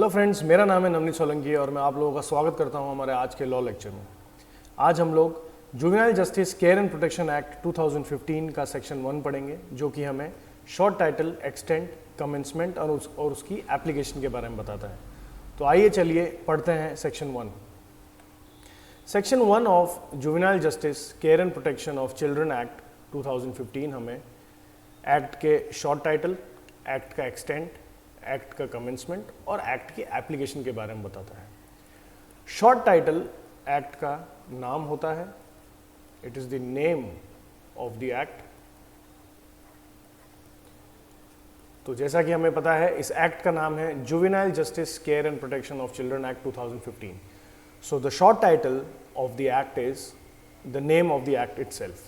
Friends, मेरा नाम है नवनीत सोलंकी और मैं आप लोगों का स्वागत करता हूं हमारे आज के लॉ लेक्चर में। आज हम लोग juvenile justice care and protection act 2015 का सेक्शन 1 पढ़ेंगे, जो कि हमें शॉर्ट टाइटल, एक्सटेंट, कमेंसमेंट और उसकी एप्लीकेशन के बारे में बताता है। तो आइए चलिए पढ़ते हैं section 1। Section 1 of juvenile justice care and protection of children act 2015 हमें एक्ट के शॉर्ट टाइटल, एक्ट का एक्सटेंट, एक्ट का कमेंसमेंट और एक्ट की एप्लीकेशन के बारे में बताता है। शॉर्ट टाइटल एक्ट का नाम होता है, it is the name of the act. तो जैसा कि हमें पता है, इस एक्ट का नाम है juvenile justice care and protection of children act 2015। So the short title of the act is the name of the act itself.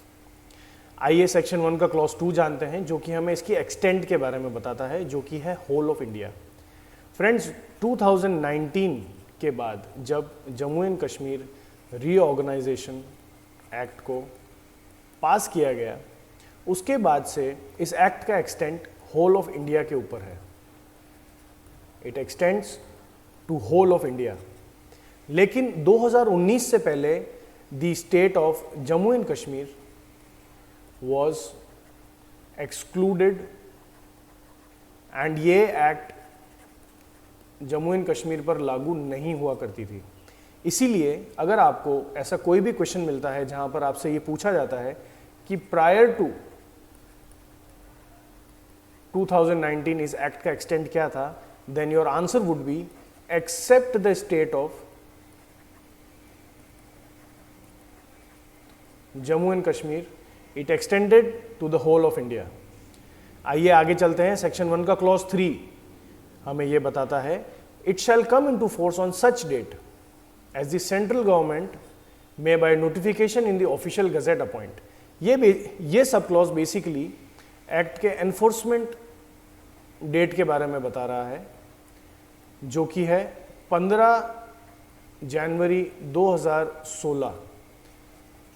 आइए सेक्शन 1 का क्लॉज 2 जानते हैं, जो कि हमें इसकी एक्सटेंट के बारे में बताता है, जो कि है होल ऑफ इंडिया। फ्रेंड्स, 2019 के बाद जब Jammu and Kashmir reorganisation act को पास किया गया, उसके बाद से इस एक्ट का एक्सटेंट होल ऑफ इंडिया के ऊपर है। It extends to whole of India. लेकिन 2019 से पहले the state of Jammu and Kashmir was excluded and ये एक्ट जम्मू एंड कश्मीर पर लागू नहीं हुआ करती थी। इसीलिए अगर आपको ऐसा कोई भी क्वेश्चन मिलता है जहां पर आपसे ये पूछा जाता है कि प्रायर टू 2019 इस एक्ट का एक्सटेंट क्या था, then your answer would be except the state of Jammu and Kashmir, it extended to the whole of India. आइए आगे चलते हैं। सेक्शन 1 का क्लॉज 3 हमें यह बताता है, it shall come into force on such date as the central government may by notification in the official gazette appoint. ये सब क्लॉज बेसिकली एक्ट के एनफोर्समेंट डेट के बारे में बता रहा है, जो कि है 15 जनवरी 2016।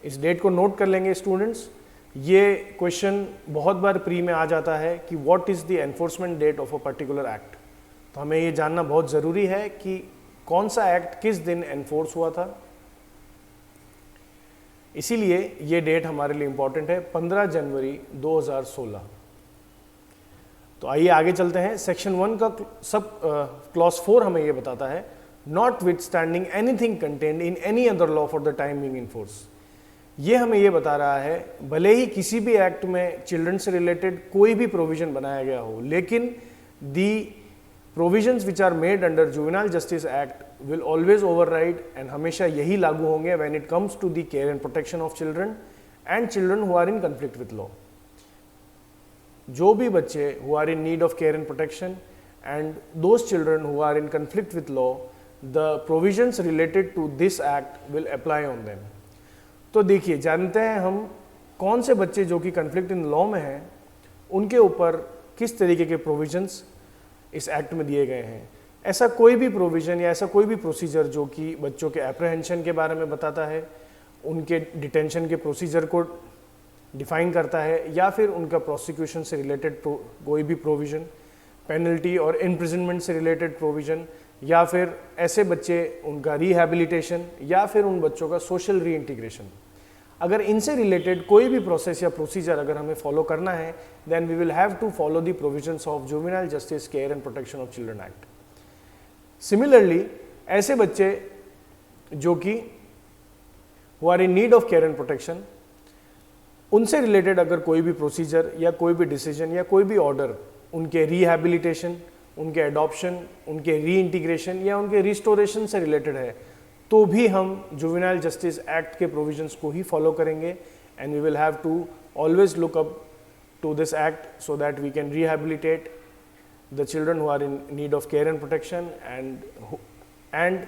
इस डेट को नोट कर लेंगे स्टूडेंट्स। ये क्वेश्चन बहुत बार प्री में आ जाता है कि what is the enforcement date of a particular act. तो हमें ये जानना बहुत ज़रूरी है कि कौन सा एक्ट किस दिन एनफोर्स हुआ था। इसीलिए ये डेट हमारे लिए इंपॉर्टेंट है, 15 जनवरी 2016। तो आइए आगे चलते हैं। सेक्शन 1 का क्लॉज 4 हमें ये बताता है, not with standing anything contained in any other law for the time being in force. ये हमें ये बता रहा है, भले ही किसी भी एक्ट में चिल्ड्रन से रिलेटेड कोई भी प्रोविजन बनाया गया हो, लेकिन the provisions which are made under juvenile justice act will always override and हमेशा यही लागू होंगे when it comes to the care and protection of children and children who are in conflict with law. जो भी बच्चे who are in need of care and protection and those children who are in conflict with law, the provisions related to this act will apply on them. तो देखिए, जानते हैं हम कौन से बच्चे जो कि कन्फ्लिक्ट इन लॉ में हैं, उनके ऊपर किस तरीके के प्रोविजंस इस एक्ट में दिए गए हैं। ऐसा कोई भी प्रोविजन या ऐसा कोई भी प्रोसीजर जो कि बच्चों के एप्रहेंशन के बारे में बताता है, उनके डिटेंशन के प्रोसीजर को डिफाइन करता है, या फिर उनका प्रोसिक्यूशन से रिलेटेड कोई भी प्रोविजन, पेनल्टी और इम्प्रिजनमेंट से रिलेटेड प्रोविजन, या फिर ऐसे बच्चे उनका रिहैबिलिटेशन, या फिर उन बच्चों का सोशल रीइंटीग्रेशन। अगर इनसे रिलेटेड कोई भी प्रोसेस या प्रोसीजर अगर हमें फॉलो करना है, then we will have to follow the provisions of juvenile justice care and protection of children act. Similarly, ऐसे बच्चे जो कि who are in need of care and protection, उनसे रिलेटेड अगर कोई भी प्रोसीजर या कोई भी डिसीजन या कोई भी ऑर्डर उनके रिहैबिलिटेशन, उनके एडॉप्शन, उनके रीइंटीग्रेशन या उनके रिस्टोरेशन से रिलेटेड है, तो भी हम जुवेनाइल जस्टिस एक्ट के प्रोविजंस को ही फॉलो करेंगे and we will have to always look up to this act so that we can rehabilitate the children who are in need of care and protection and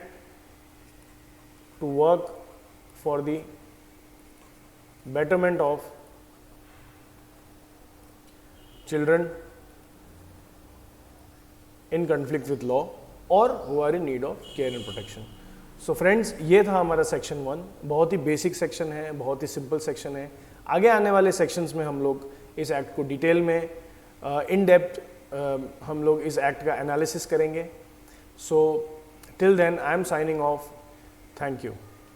to work for the betterment of children in conflict with law or who are in need of care and protection. So friends, ये था हमारा section 1। बहुत ही basic section है, बहुत ही simple section है। आगे आने वाले सेक्शंस में हम लोग इस एक्ट को डिटेल में इन डेप्थ हम लोग इस एक्ट का एनालिसिस करेंगे। So till then I am signing off. Thank you.